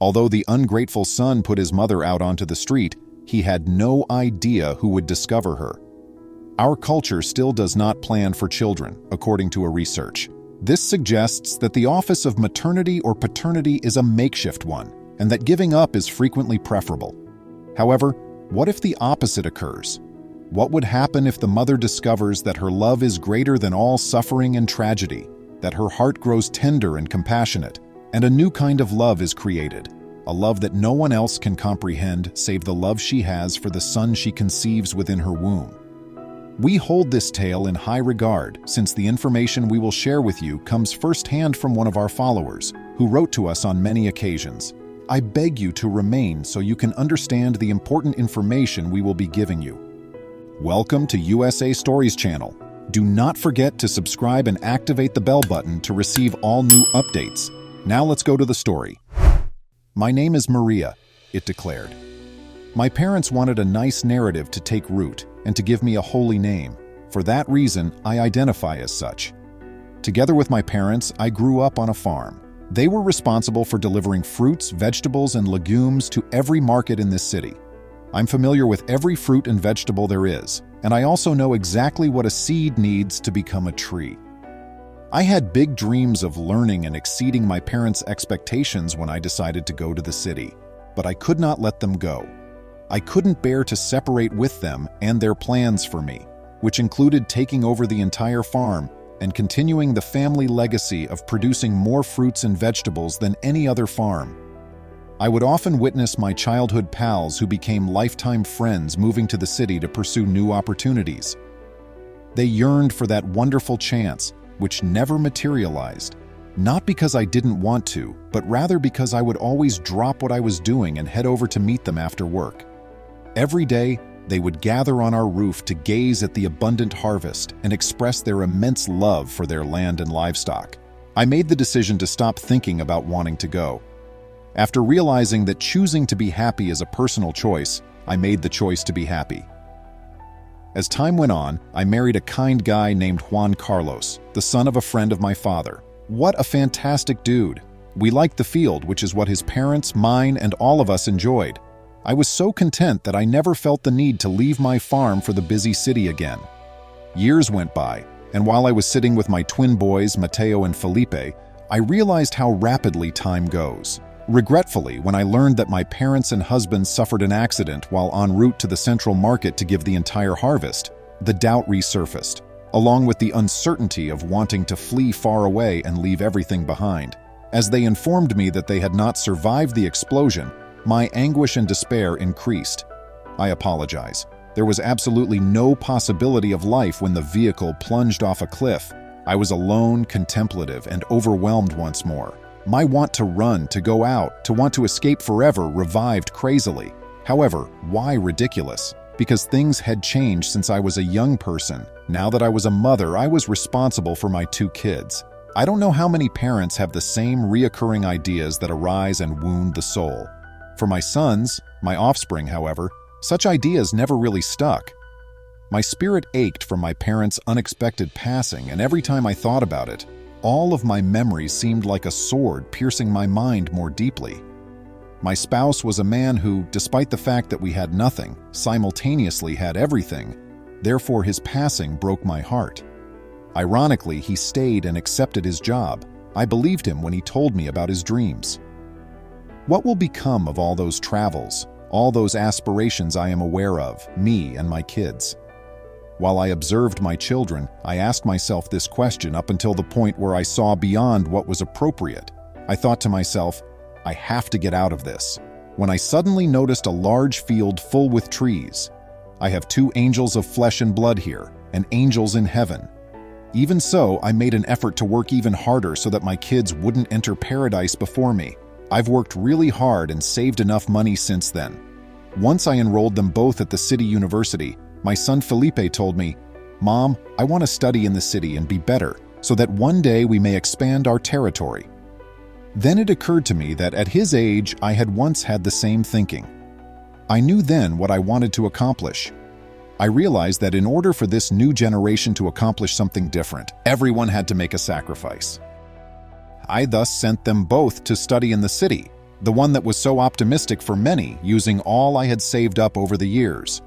Although the ungrateful son put his mother out onto the street, he had no idea who would discover her. Our culture still does not plan for children, according to a research. This suggests that the office of maternity or paternity is a makeshift one, and that giving up is frequently preferable. However, what if the opposite occurs? What would happen if the mother discovers that her love is greater than all suffering and tragedy, that her heart grows tender and compassionate, and a new kind of love is created, a love that no one else can comprehend save the love she has for the son she conceives within her womb? We hold this tale in high regard, since the information we will share with you comes firsthand from one of our followers, who wrote to us on many occasions. I beg you to remain so you can understand the important information we will be giving you. Welcome to USA Stories channel. Do not forget to subscribe and activate the bell button to receive all new updates. Now let's go to the story. My name is Maria, it declared. My parents wanted a nice narrative to take root and to give me a holy name. For that reason, I identify as such. Together with my parents, I grew up on a farm. They were responsible for delivering fruits, vegetables, and legumes to every market in this city. I'm familiar with every fruit and vegetable there is, and I also know exactly what a seed needs to become a tree. I had big dreams of learning and exceeding my parents' expectations when I decided to go to the city, but I could not let them go. I couldn't bear to separate with them and their plans for me, which included taking over the entire farm and continuing the family legacy of producing more fruits and vegetables than any other farm. I would often witness my childhood pals who became lifetime friends moving to the city to pursue new opportunities. They yearned for that wonderful chance, which never materialized, not because I didn't want to, but rather because I would always drop what I was doing and head over to meet them after work. Every day, they would gather on our roof to gaze at the abundant harvest and express their immense love for their land and livestock. I made the decision to stop thinking about wanting to go. After realizing that choosing to be happy is a personal choice, I made the choice to be happy. As time went on, I married a kind guy named Juan Carlos, the son of a friend of my father. What a fantastic dude! We liked the field, which is what his parents, mine, and all of us enjoyed. I was so content that I never felt the need to leave my farm for the busy city again. Years went by, and while I was sitting with my twin boys, Mateo and Felipe, I realized how rapidly time goes. Regretfully, when I learned that my parents and husband suffered an accident while en route to the central market to give the entire harvest, the doubt resurfaced, along with the uncertainty of wanting to flee far away and leave everything behind. As they informed me that they had not survived the explosion, my anguish and despair increased. I apologize. There was absolutely no possibility of life when the vehicle plunged off a cliff. I was alone, contemplative, and overwhelmed once more. My want to run, to go out, to want to escape forever revived crazily. However, why ridiculous? Because things had changed since I was a young person. Now that I was a mother, I was responsible for my 2 kids. I don't know how many parents have the same reoccurring ideas that arise and wound the soul. For my sons, my offspring, however, such ideas never really stuck. My spirit ached from my parents' unexpected passing, and every time I thought about it, all of my memories seemed like a sword piercing my mind more deeply. My spouse was a man who, despite the fact that we had nothing, simultaneously had everything. Therefore, his passing broke my heart. Ironically, he stayed and accepted his job. I believed him when he told me about his dreams. What will become of all those travels, all those aspirations I am aware of, me and my kids? While I observed my children, I asked myself this question up until the point where I saw beyond what was appropriate. I thought to myself, I have to get out of this. When I suddenly noticed a large field full with trees. I have 2 angels of flesh and blood here, and angels in heaven. Even so, I made an effort to work even harder so that my kids wouldn't enter paradise before me. I've worked really hard and saved enough money since then. Once I enrolled them both at the city university, my son Felipe told me, "Mom, I want to study in the city and be better, so that one day we may expand our territory." Then it occurred to me that at his age, I had once had the same thinking. I knew then what I wanted to accomplish. I realized that in order for this new generation to accomplish something different, everyone had to make a sacrifice. I thus sent them both to study in the city. the one that was so optimistic for many, using all I had saved up over the years.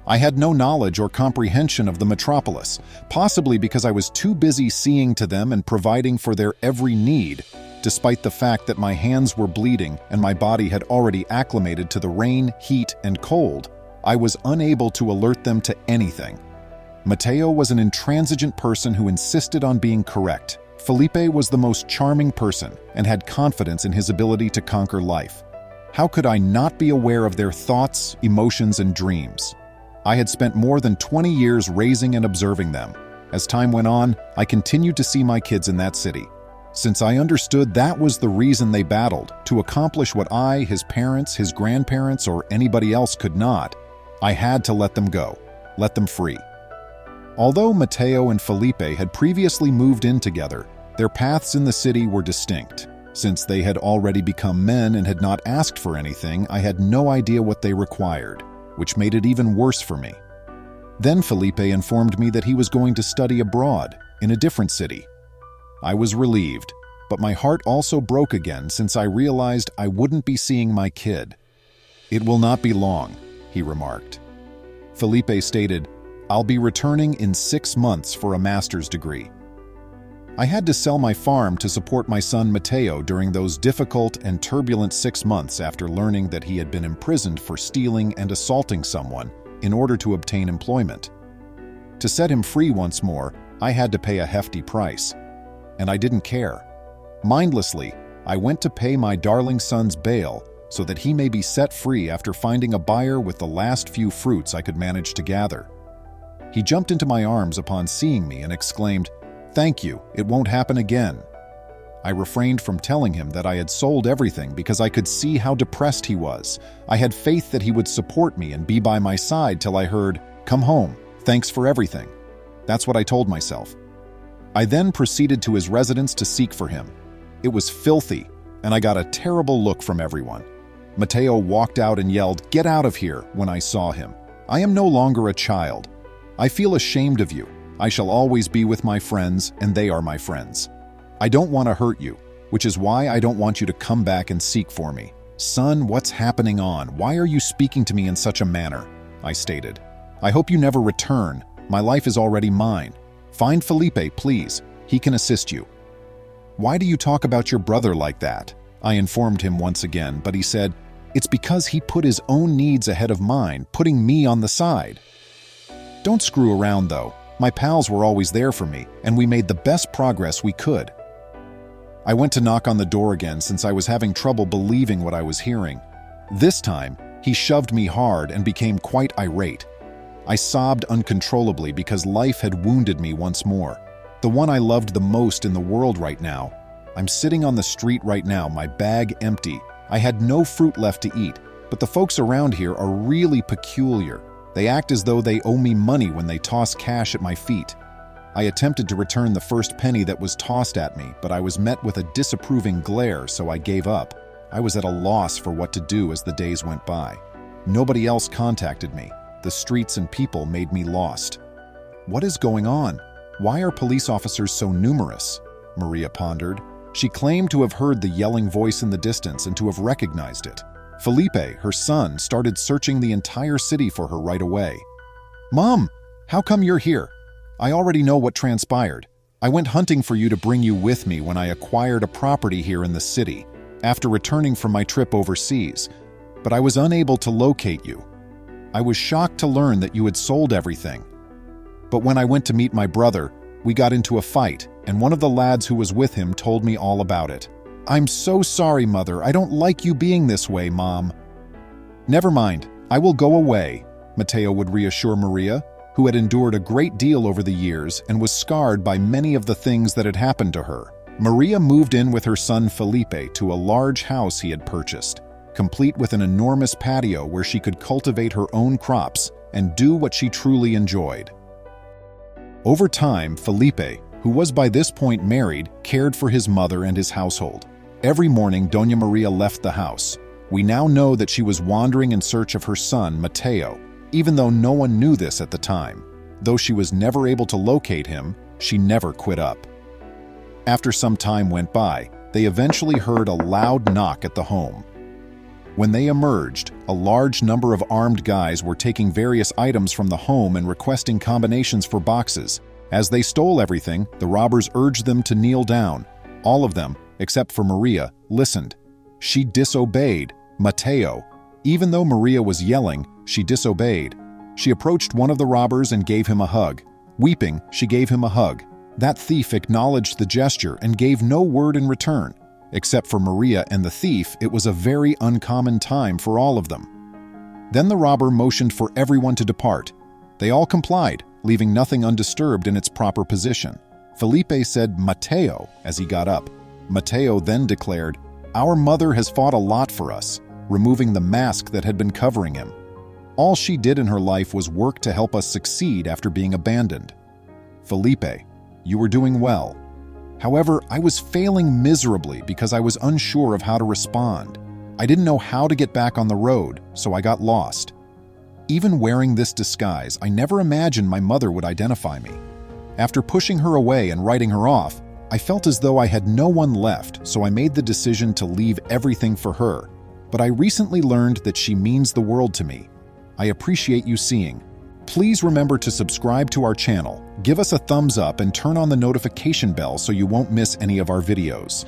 I had no knowledge or comprehension of the metropolis, possibly because I was too busy seeing to them and providing for their every need, despite the fact that my hands were bleeding and my body had already acclimated to the rain, heat, and cold. I was unable to alert them to anything. Mateo was an intransigent person who insisted on being correct. Felipe was the most charming person and had confidence in his ability to conquer life. How could I not be aware of their thoughts, emotions, and dreams? I had spent more than 20 years raising and observing them. As time went on, I continued to see my kids in that city. Since I understood that was the reason they battled, to accomplish what I, his parents, his grandparents, or anybody else could not, I had to let them go, let them free. Although Mateo and Felipe had previously moved in together, their paths in the city were distinct. Since they had already become men and had not asked for anything, I had no idea what they required, which made it even worse for me. Then Felipe informed me that he was going to study abroad, in a different city. I was relieved, but my heart also broke again since I realized I wouldn't be seeing my kid. "It will not be long," he remarked. Felipe stated, "I'll be returning in 6 months for a master's degree." I had to sell my farm to support my son Mateo during those difficult and turbulent 6 months after learning that he had been imprisoned for stealing and assaulting someone in order to obtain employment. To set him free once more, I had to pay a hefty price. And I didn't care. Mindlessly, I went to pay my darling son's bail so that he may be set free after finding a buyer with the last few fruits I could manage to gather. He jumped into my arms upon seeing me and exclaimed, "Thank you, it won't happen again." I refrained from telling him that I had sold everything because I could see how depressed he was. I had faith that he would support me and be by my side till I heard, "Come home, thanks for everything." That's what I told myself. I then proceeded to his residence to seek for him. It was filthy, and I got a terrible look from everyone. Mateo walked out and yelled, "Get out of here," when I saw him. "I am no longer a child. I feel ashamed of you. I shall always be with my friends, and they are my friends. I don't want to hurt you, which is why I don't want you to come back and seek for me." "Son, what's happening on? Why are you speaking to me in such a manner?" I stated. "I hope you never return. My life is already mine. Find Felipe, please. He can assist you." "Why do you talk about your brother like that?" I informed him once again, but he said, "It's because he put his own needs ahead of mine, putting me on the side." Don't screw around, though. My pals were always there for me, and we made the best progress we could. I went to knock on the door again since I was having trouble believing what I was hearing. This time, he shoved me hard and became quite irate. I sobbed uncontrollably because life had wounded me once more. The one I loved the most in the world right now. I'm sitting on the street right now, my bag empty. I had no fruit left to eat, but the folks around here are really peculiar. They act as though they owe me money when they toss cash at my feet. I attempted to return the first penny that was tossed at me, but I was met with a disapproving glare, so I gave up. I was at a loss for what to do as the days went by. Nobody else contacted me. The streets and people made me lost. "What is going on? Why are police officers so numerous?" Maria pondered. She claimed to have heard the yelling voice in the distance and to have recognized it. Felipe, her son, started searching the entire city for her right away. "Mom, how come you're here? I already know what transpired. I went hunting for you to bring you with me when I acquired a property here in the city, after returning from my trip overseas, but I was unable to locate you. I was shocked to learn that you had sold everything. But when I went to meet my brother, we got into a fight, and one of the lads who was with him told me all about it. I'm so sorry, Mother. I don't like you being this way, Mom." "Never mind. I will go away," Mateo would reassure Maria, who had endured a great deal over the years and was scarred by many of the things that had happened to her. Maria moved in with her son Felipe to a large house he had purchased, complete with an enormous patio where she could cultivate her own crops and do what she truly enjoyed. Over time, Felipe, who was by this point married, cared for his mother and his household. Every morning, Doña Maria left the house. We now know that she was wandering in search of her son, Mateo, even though no one knew this at the time. Though she was never able to locate him, she never quit up. After some time went by, they eventually heard a loud knock at the home. When they emerged, a large number of armed guys were taking various items from the home and requesting combinations for boxes. As they stole everything, the robbers urged them to kneel down. All of them, except for Maria, listened. She disobeyed. Mateo. Even though Maria was yelling, she disobeyed. She approached one of the robbers and gave him a hug. Weeping, she gave him a hug. That thief acknowledged the gesture and gave no word in return. Except for Maria and the thief, it was a very uncommon time for all of them. Then the robber motioned for everyone to depart. They all complied, leaving nothing undisturbed in its proper position. Felipe said Mateo as he got up. Mateo then declared, "Our mother has fought a lot for us," removing the mask that had been covering him. All she did in her life was work to help us succeed after being abandoned. Felipe, you were doing well. However, I was failing miserably because I was unsure of how to respond. I didn't know how to get back on the road, so I got lost. Even wearing this disguise, I never imagined my mother would identify me. After pushing her away and writing her off, I felt as though I had no one left, so I made the decision to leave everything for her. But I recently learned that she means the world to me. I appreciate you seeing. Please remember to subscribe to our channel, give us a thumbs up, and turn on the notification bell so you won't miss any of our videos.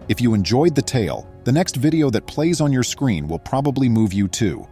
If you enjoyed the tale, the next video that plays on your screen will probably move you too.